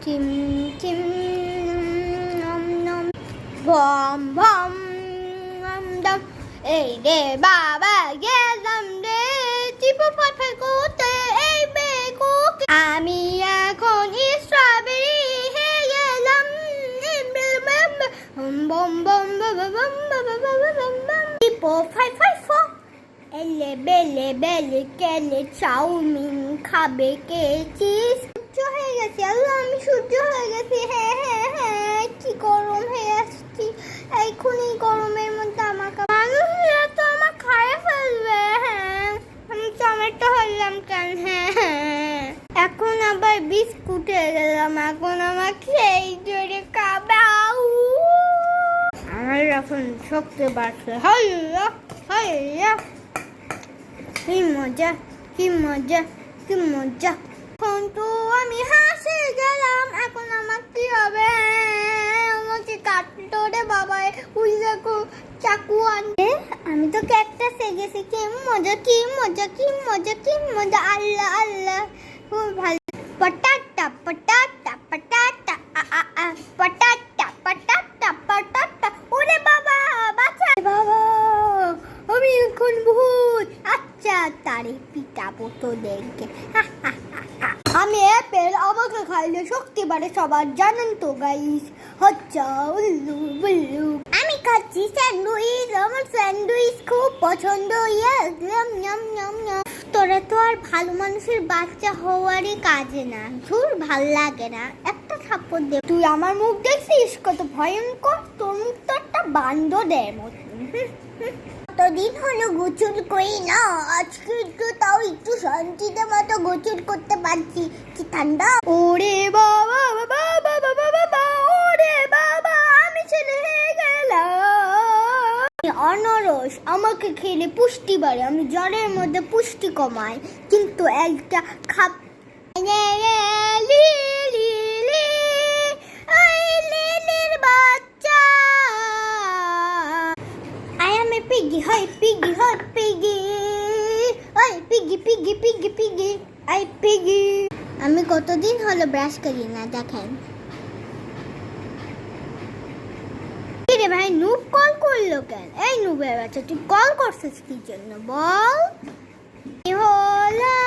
Tim tim nom nom bom bom nom dom এই রে বাবা গেলাম রে চিপু পাঠা করতে এই বেকুকে আমি এখন স্ট্রবেরি হয়ে গেলাম বম বম বম বম চিপু ফাই ফাই ফো এলে বেলে বেলে কেলে চাউমিন খাবে কে চিজ হয়ে গেছে আল্লাহ আমি সূর্য হয়ে গেছি হ্যাঁ হ্যাঁ হ্যাঁ কি গরম হয়ে আসছি এখনই গরমের মধ্যে আমাকে মানুষরা তো আমার খায় ফেলবে হ্যাঁ আমি টমেটো হলাম কেন হ্যাঁ হ্যাঁ এখন আবার বিস্কুট হয়ে গেলাম এখন আমাকে সেই জোরে খাবাও আমার এখন শক্তি বাড়ছে হাইয়া হাইয়া কি মজা কি মজা কি মজা তো আমি হাসে গেলাম এখন আমার কি হবে আমাকে কাটতো রে বাবা ওই দেখো চাকু আনতে আমি তো ক্যাকটাস গেছি কি মজা কি মজা কি মজা কি মজা আল্লাহ আল্লাহ খুব ভালো পটাটা পটাটা পটাটা পটাটা পটাটা পটাটা ওরে বাবা বাঁচা বাবা আমি এখন ভূত আচ্ছা তারে পিটাবো তো দেখে আমি অ্যাপেল আমাকে খাইলে শক্তি বাড়ে সবার জানেন তো গাইস হচ্ছা উল্লু বুল্লু আমি খাচ্ছি স্যান্ডউইচ আমার স্যান্ডউইচ খুব পছন্দ ইয়াম ইয়াম ইয়াম ইয়াম তোরা তো আর ভালো মানুষের বাচ্চা হওয়ারই কাজে না ধুর ভাল লাগে না একটা থাপ্পড় দে তুই আমার মুখ দেখছিস কত ভয়ঙ্কর তোর মুখ তো একটা বান্দরের মতো কতদিন হলো গোসল করি না আজকে একটু তাও একটু শান্তিতে মতো গোসল করতে পারছি কি ঠান্ডা ওরে বাবা বাবা বাবা বাবা ওরে বাবা আমি ছেলে হয়ে গেলাম অনরস আমাকে খেলে পুষ্টি বাড়ে আমি জ্বরের মধ্যে পুষ্টি কমাই কিন্তু একটা খাপ Piggy, hi piggy, hi piggy. Hi piggy, piggy, piggy, piggy. Hi piggy. আমি কতদিন হলো ব্রাশ করি না দেখেন রে ভাই নুব কল করলো কেন এই নুবের বাচ্চা তুই কল করছিস কি জন্য বল হলো